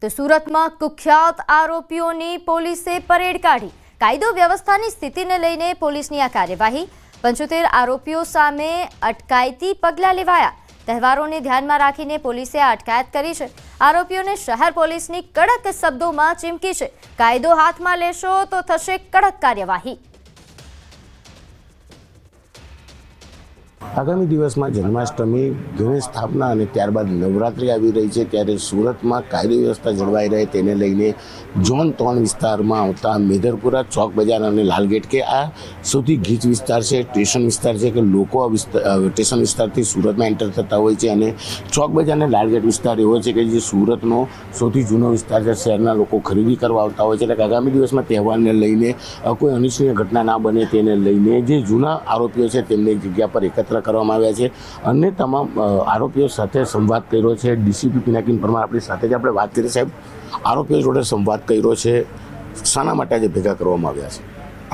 તો સુરતમાં કુખ્યાત આરોપીઓની પોલીસે પરેડ કાઢી। કાયદો વ્યવસ્થાની સ્થિતિને લઈને પોલીસની આ કાર્યવાહી। 75 આરોપીઓ સામે અટકાયતી પગલાં લેવાયા। તહેવારોને ધ્યાનમાં રાખીને પોલીસે આ અટકાયત કરી છે। આરોપીઓને શહેર પોલીસની કડક શબ્દોમાં ચીમકી છે, કાયદો હાથમાં લેશો તો થશે કડક કાર્યવાહી। आगामी दिवस में जन्माष्टमी, गणेश स्थापना और त्यारबाद नवरात्रि આવી રહી છે ત્યારે સુરતમાં કાયદો વ્યવસ્થા જળવાઈ રહે તેને લઈને ઝોન 3 વિસ્તારમાં આવતા મેદરપુરા ચોક બજાર અને લાલગેટ કે આ સૌથી ગીચ વિસ્તાર છે, સ્ટેશન વિસ્તાર છે કે લોકો સ્ટેશન વિસ્તારથી સુરતમાં એન્ટર થતા હોય છે અને ચોક બજાર અને લાલગેટ વિસ્તાર એવો છે કે જે સુરતનો સૌથી જૂનો વિસ્તાર છે। શહેરના લોકો ખરીદી કરવા આવતા હોય છે એટલે આગામી દિવસમાં તહેવારને લઈને કોઈ અનિચ્છનીય ઘટના ના બને તેને લઈને જે જૂના આરોપીઓ છે તેમને જગ્યા પર એકત્ર કરવામાં આવ્યા છે અને તમામ આરોપીઓ સાથે સંવાદ કર્યો છે। ડીસીપી પિનાકીન પરમાર આપણી સાથે જ આપણે વાત કરી। સાહેબ, આરોપીઓ જોડે સંવાદ કર્યો છે, શાના માટે આજે ભેગા કરવામાં આવ્યા છે?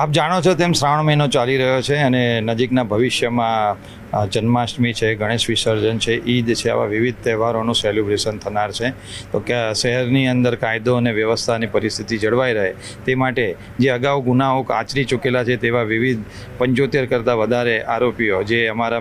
આપ જાણો છો તેમ શ્રાવણ મહિનો ચાલી રહ્યો છે અને નજીકના ભવિષ્યમાં જન્માષ્ટમી છે, ગણેશ વિસર્જન છે, ઈદ છે, આવા વિવિધ તહેવારોનું સેલિબ્રેશન થનાર છે। તો કે શહેરની અંદર કાયદો અને વ્યવસ્થાની પરિસ્થિતિ જળવાઈ રહે તે માટે જે અગાઉ ગુનાઓ આચરી ચૂકેલા છે તેવા વિવિધ 75 કરતાં વધારે આરોપીઓ જે અમારા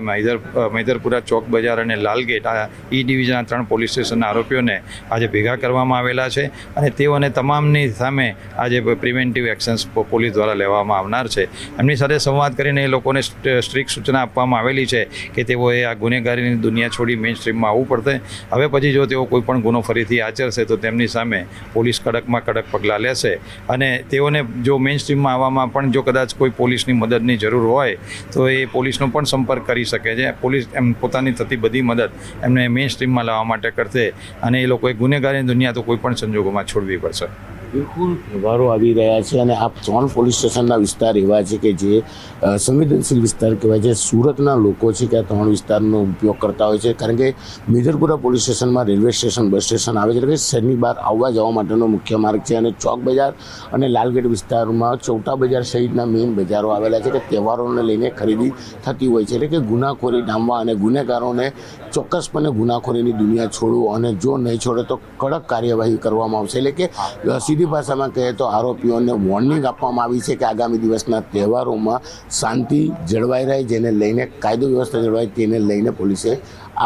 મેદરપુરા ચોક બજાર અને લાલગેટ આ ઈ ડિવિઝનના 3 પોલીસ સ્ટેશનના આરોપીઓને આજે ભેગા કરવામાં આવેલા છે અને તેઓને તમામની સામે આજે પ્રિવેન્ટિવ એક્શન્સ પોલીસ દ્વારા લેવામાં આવનાર છે। એમની સાથે સંવાદ કરીને એ લોકોને સ્ટ્રિક્ટ સૂચના આપવામાં આવેલી છે કે તેઓએ આ ગુનેગારીની દુનિયા છોડી મેઇન સ્ટ્રીમમાં આવવું પડશે। હવે પછી જો તેઓ કોઈ પણ ગુનો ફરીથી આચરશે તો તેમની સામે પોલીસ કડકમાં કડક પગલાં લેશે અને તેઓને જો મેઇન સ્ટ્રીમમાં આવવામાં પણ જો કદાચ કોઈ પોલીસની મદદની જરૂર હોય તો એ પોલીસનો પણ સંપર્ક કરી શકે છે। પોલીસ એમ પોતાની થતી બધી મદદ એમને મેઇન સ્ટ્રીમમાં લાવવા માટે કરશે અને એ લોકોએ ગુનેગારીની દુનિયા તો કોઈ પણ સંજોગોમાં છોડવી પડશે। બિલકુલ તહેવારો આવી રહ્યા છે અને આ 3 પોલીસ સ્ટેશનના વિસ્તાર એવા છે કે જે સંવેદનશીલ વિસ્તાર કહેવાય છે। સુરતના લોકો છે કે આ 3 વિસ્તારનો ઉપયોગ કરતા હોય છે કારણ કે મેદરપુરા પોલીસ સ્ટેશનમાં રેલવે સ્ટેશન, બસ સ્ટેશન આવે છે એટલે કે શહેરની બહાર આવવા જવા માટેનો મુખ્ય માર્ગ છે અને ચોક બજાર અને લાલગેટ વિસ્તારમાં ચૌટા બજાર સહિતના મેઇન બજારો આવેલા છે કે તહેવારોને લઈને ખરીદી થતી હોય છે એટલે કે ગુનાખોરી ડામવા અને ગુનેગારોને ચોક્કસપણે ગુનાખોરીની દુનિયા છોડવું અને જો નહીં છોડે તો કડક કાર્યવાહી કરવામાં આવશે। એટલે કે સીધી ભાષામાં કહીએ તો આરોપીઓને વોર્નિંગ આપવામાં આવી છે કે આગામી દિવસના તહેવારોમાં શાંતિ જળવાઈ રહે જેને લઈને કાયદો વ્યવસ્થા જળવાય તેને લઈને પોલીસે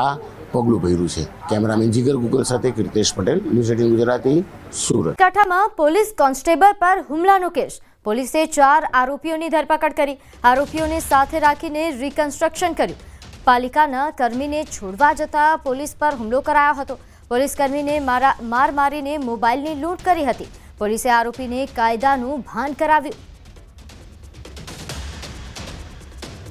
આ પગલું ભર્યું છે। કેમેરામેન જીગર ગુગલ સાથે કીર્તેશ પટેલ, ન્યૂઝ 18 ગુજરાતી, સુરત। કાંઠામાં પોલીસ કોન્સ્ટેબલ પર હુમલાનો કેસ। પોલીસે 4 આરોપીઓની ધરપકડ કરી। આરોપીઓને સાથે રાખીને રિકન્સ્ટ્રક્શન કર્યું। પાલિકાના કર્મીને છોડવા જતા પોલીસ પર હુમલો કરાયો હતો। પોલીસ કર્મીને માર મારીને મોબાઈલની લૂંટ કરી હતી। પોલીસે આરોપીને કાયદાનું ભાન કરાવ્યું।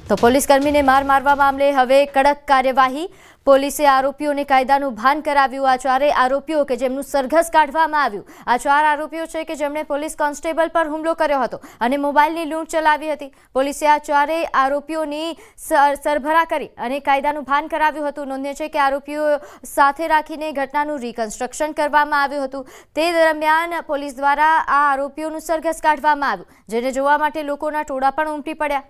તો પોલીસ કર્મીને માર મારવા મામલે હવે કડક કાર્યવાહી। પોલીસે આરોપીઓને કાયદાનું ભાન કરાવ્યું। આ 4 આરોપીઓ કે જેમનું સરઘસ કાઢવામાં આવ્યું। આ 4 આરોપીઓ છે કે જેમણે પોલીસ કોન્સ્ટેબલ પર હુમલો કર્યો હતો અને મોબાઈલની લૂંટ ચલાવી હતી। પોલીસે આ 4 આરોપીઓની સરભરા કરી અને કાયદાનું ભાન કરાવ્યું હતું। નોંધનીય છે કે આરોપીઓ સાથે રાખીને ઘટનાનું રિકન્સ્ટ્રક્શન કરવામાં આવ્યું હતું। તે દરમિયાન પોલીસ દ્વારા આ આરોપીઓનું સરઘસ કાઢવામાં આવ્યું જેને જોવા માટે લોકોના ટોળા પણ ઉમટી પડ્યા।